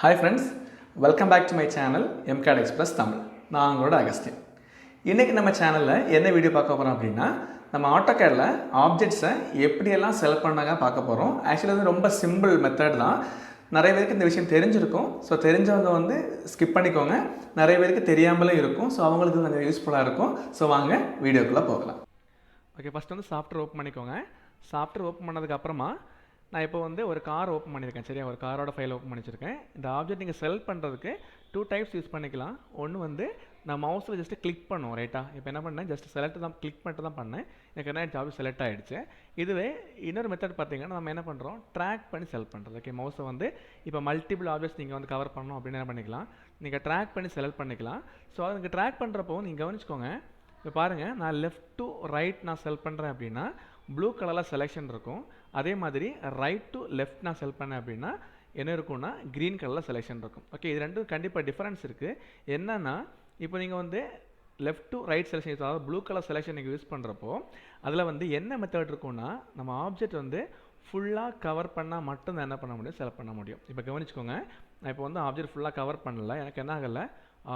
Hi friends, welcome back to my channel MCAD Express Tamil. நான் உங்களோட Augustine. இன்னைக்கு நம்ம சேனல்ல என்ன வீடியோ பார்க்க போறோம் அப்படினா நம்ம AutoCadல ஆப்ஜெக்ட்ஸை எப்படியெல்லாம் செலக்ட் பண்ணாங்க பார்க்க போறோம். ஆக்சுவலி இது ரொம்ப சிம்பிள் மெத்தட் தான். நிறைய பேருக்கு இந்த விஷயம் தெரிஞ்சிருக்கும். ஸோ தெரிஞ்சவங்க வந்து ஸ்கிப் பண்ணிக்கோங்க. நிறைய பேருக்கு தெரியாமலே இருக்கும். ஸோ அவங்களுக்கு கொஞ்சம் யூஸ்ஃபுல்லாக இருக்கும். ஸோ வாங்க வீடியோக்குள்ளே போகலாம். ஓகே, ஃபஸ்ட் வந்து சாஃப்ட்வேர் ஓப்பன் பண்ணிக்கோங்க. சாஃப்ட்வேர் ஓப்பன் பண்ணதுக்கு அப்புறமா நான் இப்போ வந்து ஒரு கார் ஓப்பன் பண்ணியிருக்கேன். சரியா, ஒரு காரோட ஃபைல் ஓப்பன் பண்ணி வச்சிருக்கேன். இந்த ஆப்ஜெக்ட் நீங்கள் செலக்ட் பண்ணுறதுக்கு 2 டைப்ஸ் யூஸ் பண்ணிக்கலாம். ஒன்று வந்து நான் மவுஸில் ஜஸ்ட்டு கிளிக் பண்ணுவோம். ரைட்டா, இப்போ என்ன பண்ணேன், ஜஸ்ட் செலக்ட் தான் கிளிக் பண்ணிட்டு தான் பண்ணேன். எனக்கு என்ன ஆப்ஜெக்ட் செலக்ட் ஆகிடுச்சு. இதுவே இன்னொரு மெத்தட் பார்த்தீங்கன்னா நம்ம என்ன பண்ணுறோம், ட்ராக் பண்ணி செலக்ட் பண்ணுறது. ஓகே, மவுஸை வந்து இப்போ மல்டிபிள் ஆப்ஜெக்ட்ஸ் நீங்கள் வந்து கவர் பண்ணணும் அப்படின்னு என்ன பண்ணிக்கலாம், நீங்கள் ட்ராக் பண்ணி செலக்ட் பண்ணிக்கலாம். ஸோ அதுக்கு ட்ராக் பண்ணுறப்போ நீங்கள் கவனிச்சுக்கோங்க. இப்போ பாருங்கள், நான் லெஃப்ட் டு ரைட் நான் செலக்ட் பண்ணுறேன் அப்படின்னா ப்ளூ கலரில் செலெக்ஷன் இருக்கும். அதே மாதிரி ரைட் டு லெஃப்ட் நான் செலக்ட் பண்ணேன் அப்படின்னா என்ன இருக்கும்னா க்ரீன் கலரில் செலெக்ஷன் இருக்கும். ஓகே, இது ரெண்டும் கண்டிப்பாக டிஃபரன்ஸ் இருக்குது. என்னென்னா இப்போ நீங்கள் வந்து லெஃப்ட் டு ரைட் செலெக்ஷன், அதாவது ப்ளூ கலர் செலெக்ஷன் நீங்கள் யூஸ் பண்ணுறப்போ அதில் வந்து என்ன மெத்தட் இருக்கும்னா நம்ம ஆப்ஜெக்ட் வந்து ஃபுல்லாக கவர் பண்ணால் மட்டும்தான் என்ன பண்ண முடியும், செலக்ட் பண்ண முடியும். இப்போ கவனிச்சுக்கோங்க, நான் இப்போ வந்து ஆப்ஜெக்ட் ஃபுல்லாக கவர் பண்ணல, எனக்கு என்ன ஆகலை,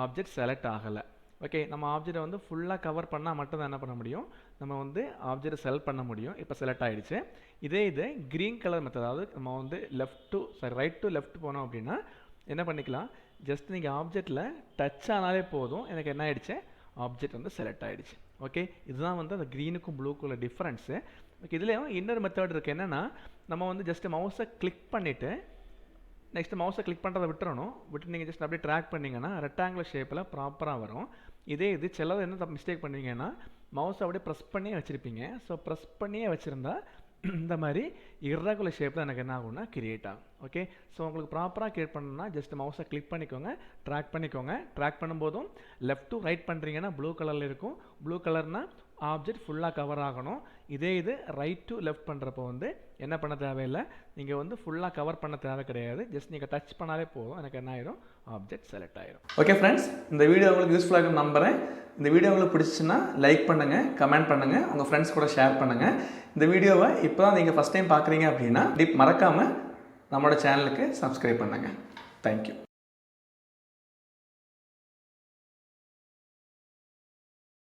ஆப்ஜெக்ட் செலக்ட் ஆகலை. ஓகே, நம்ம ஆப்ஜெக்டை வந்து ஃபுல்லாக கவர் பண்ணால் மட்டும்தான் என்ன பண்ண முடியும், நம்ம வந்து ஆப்ஜெக்டை செலக்ட் பண்ண முடியும். இப்போ செலக்ட் ஆகிடுச்சு. இதே இது க்ரீன் கலர் மெத்தட், அதாவது நம்ம வந்து ரைட் டு லெஃப்ட் போனோம் அப்படின்னா என்ன பண்ணிக்கலாம், ஜஸ்ட் நீங்கள் ஆப்ஜெக்டில் டச் ஆனாலே போதும், எனக்கு என்ன ஆகிடுச்சு, ஆப்ஜெக்ட் வந்து செலக்ட் ஆகிடுச்சு. ஓகே, இதுதான் வந்து அந்த க்ரீனுக்கும் ப்ளூக்குள்ள டிஃப்ரென்ஸு. ஓகே, இதுலேயும் இன்னொரு மெத்தட் இருக்குது. என்னென்னா நம்ம வந்து ஜஸ்ட்டு மவுஸை கிளிக் பண்ணிவிட்டு நெக்ஸ்ட் மவுஸை கிளிக் பண்ணுறதை விட்டு நீங்கள் ஜஸ்ட் அப்படியே ட்ராக் பண்ணிங்கன்னா ரெக்டாங்குலர் ஷேப்பில் ப்ராப்பராக வரும். இதே இது சிலது என்ன மிஸ்டேக் பண்ணுவீங்கன்னா மவுஸை அப்படியே ப்ரெஸ் பண்ணியே வச்சுருப்பீங்க. ஸோ ப்ரெஸ் பண்ணியே வச்சுருந்தா இந்த மாதிரி இர்ரெகுலர் ஷேப்பில் எனக்கு என்ன ஆகும்னா கிரியேட் ஆகும். ஓகே, ஸோ உங்களுக்கு ப்ராப்பராக கிரியேட் பண்ணணும்னா ஜஸ்ட் மவுஸை கிளிக் பண்ணிக்கோங்க, ட்ராக் பண்ணிக்கோங்க. ட்ராக் பண்ணும்போதும் லெஃப்ட் டு ரைட் பண்ணுறீங்கன்னா ப்ளூ கலரில் இருக்கும். ப்ளூ கலர்னால் ஆப்ஜெக்ட் ஃபுல்லாக கவர் ஆகணும். இதே இது ரைட் டு லெஃப்ட் பண்ணுறப்போ வந்து என்ன பண்ண தேவையில்லை, நீங்கள் வந்து ஃபுல்லாக கவர் பண்ண தேவை கிடையாது. ஜஸ்ட் நீங்கள் டச் பண்ணாலே போதும், எனக்கு என்ன ஆயிடும், ஆப்ஜெக்ட் செலக்ட் ஆயிடும். ஓகே ஃப்ரெண்ட்ஸ், இந்த வீடியோ உங்களுக்கு யூஸ்ஃபுல்லாக இருக்குன்னு நம்புகிறேன். இந்த வீடியோ உங்களுக்கு பிடிச்சிச்சுன்னா லைக் பண்ணுங்கள், கமெண்ட் பண்ணுங்கள், உங்கள் ஃப்ரெண்ட்ஸ் கூட ஷேர் பண்ணுங்கள். இந்த வீடியோவை இப்போ தான் நீங்கள் ஃபஸ்ட் டைம் பார்க்குறீங்க அப்படின்னா மறக்காமல் நம்மளோட சேனலுக்கு சப்ஸ்கிரைப் பண்ணுங்கள். தேங்க்யூ.